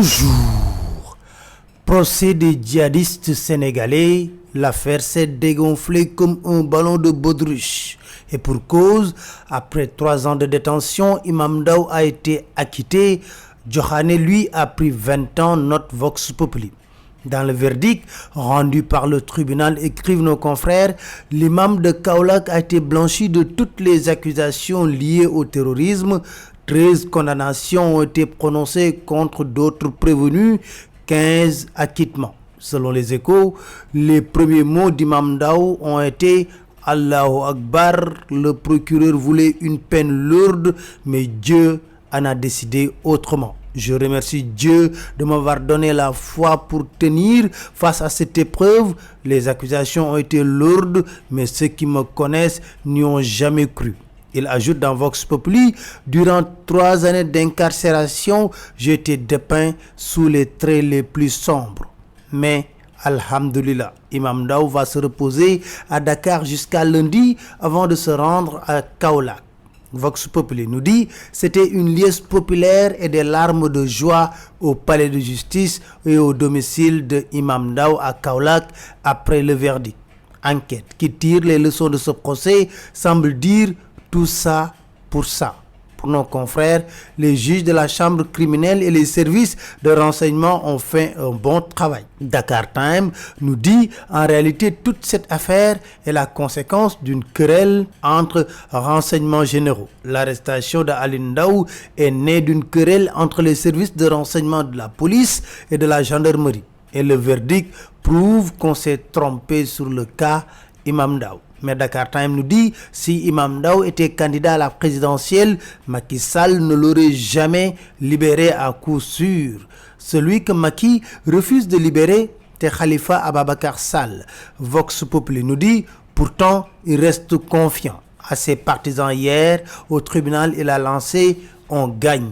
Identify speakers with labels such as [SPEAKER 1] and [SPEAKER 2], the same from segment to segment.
[SPEAKER 1] Bonjour. Procès des djihadistes sénégalais, l'affaire s'est dégonflée comme un ballon de baudruche. Et pour cause, après 3 ans de détention, Imam Ndao a été acquitté. Diokhane, lui, a pris 20 ans, note Vox Populi. Dans le verdict rendu par le tribunal, écrivent nos confrères, l'imam de Kaolack a été blanchi de toutes les accusations liées au terrorisme. 13 condamnations ont été prononcées contre d'autres prévenus, 15 acquittements. Selon les Échos, les premiers mots d'Imam Ndao ont été « Allahu Akbar ». Le procureur voulait une peine lourde, mais Dieu en a décidé autrement. Je remercie Dieu de m'avoir donné la foi pour tenir face à cette épreuve. Les accusations ont été lourdes, mais ceux qui me connaissent n'y ont jamais cru. Il ajoute dans Vox Populi, durant 3 années d'incarcération, j'ai été dépeint sous les traits les plus sombres. Mais, alhamdulillah, Imam Ndao va se reposer à Dakar jusqu'à lundi avant de se rendre à Kaolack. Vox Populi nous dit c'était une liesse populaire et des larmes de joie au palais de justice et au domicile de Imam Ndao à Kaolack après le verdict. Enquête qui tire les leçons de ce procès semble dire tout ça pour ça. Pour nos confrères, les juges de la chambre criminelle et les services de renseignement ont fait un bon travail. Dakar Time nous dit en réalité toute cette affaire est la conséquence d'une querelle entre renseignements généraux. L'arrestation d'Alioune Ndao est née d'une querelle entre les services de renseignement de la police et de la gendarmerie. Et le verdict prouve qu'on s'est trompé sur le cas Imam Ndao. Mais Dakar Time nous dit, si Imam Ndao était candidat à la présidentielle, Macky Sall ne l'aurait jamais libéré à coup sûr. Celui que Macky refuse de libérer, c'est Khalifa Ababacar Sall. Vox Populi nous dit, pourtant, il reste confiant. À ses partisans hier, au tribunal, il a lancé « On gagne ».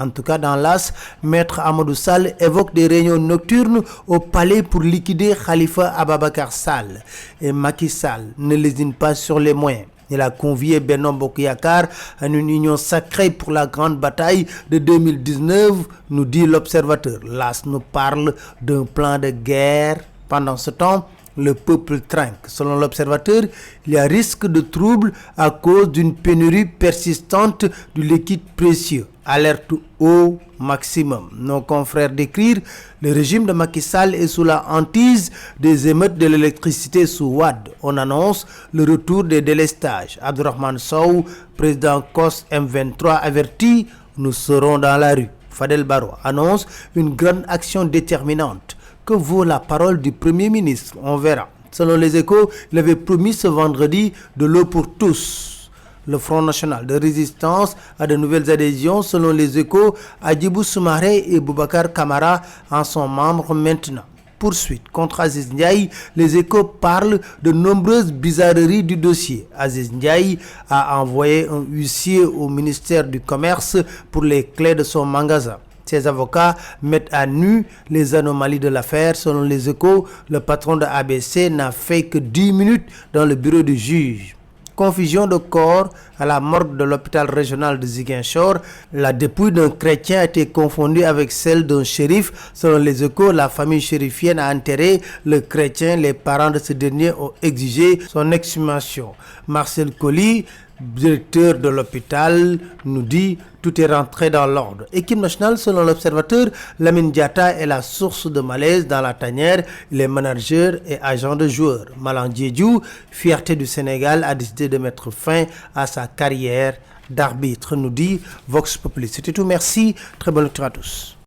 [SPEAKER 1] En tout cas, dans l'AS, Maître Amadou Sall évoque des réunions nocturnes au palais pour liquider Khalifa Ababacar Sall. Et Macky Sall ne lésine pas sur les moyens. Il a convié Benno Bokk Yakaar à une union sacrée pour la grande bataille de 2019, nous dit l'Observateur. L'AS nous parle d'un plan de guerre. Pendant ce temps, le peuple trinque. Selon l'Observateur, il y a risque de troubles à cause d'une pénurie persistante du liquide précieux. Alerte au maximum. Nos confrères d'écrire, le régime de Macky Sall est sous la hantise des émeutes de l'électricité sous Wade. On annonce le retour des délestages. Abdourahmane Sow, président COS M23, avertit, nous serons dans la rue. Fadel Barro annonce une grande action déterminante. Que vaut la parole du Premier ministre? On verra. Selon les Échos, il avait promis ce vendredi de l'eau pour tous. Le Front National de Résistance a de nouvelles adhésions. Selon les Échos, Hadjibou Soumaré et Boubacar Camara en sont membres maintenant. Poursuite contre Aziz Ndiaye, les Échos parlent de nombreuses bizarreries du dossier. Aziz Ndiaye a envoyé un huissier au ministère du Commerce pour les clés de son magasin. Ses avocats mettent à nu les anomalies de l'affaire. Selon les Échos, le patron de ABC n'a fait que 10 minutes dans le bureau du juge. Confusion de corps à la morgue de l'hôpital régional de Ziguinchor. La dépouille d'un chrétien a été confondue avec celle d'un shérif. Selon les Échos, la famille chérifienne a enterré le chrétien. Les parents de ce dernier ont exigé son exhumation. Marcel Colly, directeur de l'hôpital, nous dit tout est rentré dans l'ordre. Équipe nationale, selon l'Observateur, Lamine Diatta est la source de malaise dans la tanière. Les managers et agents de joueurs. Malang Diédhiou, fierté du Sénégal, a décidé de mettre fin à sa carrière d'arbitre, nous dit Vox Populi. C'était tout, merci, très bonne lecture à tous.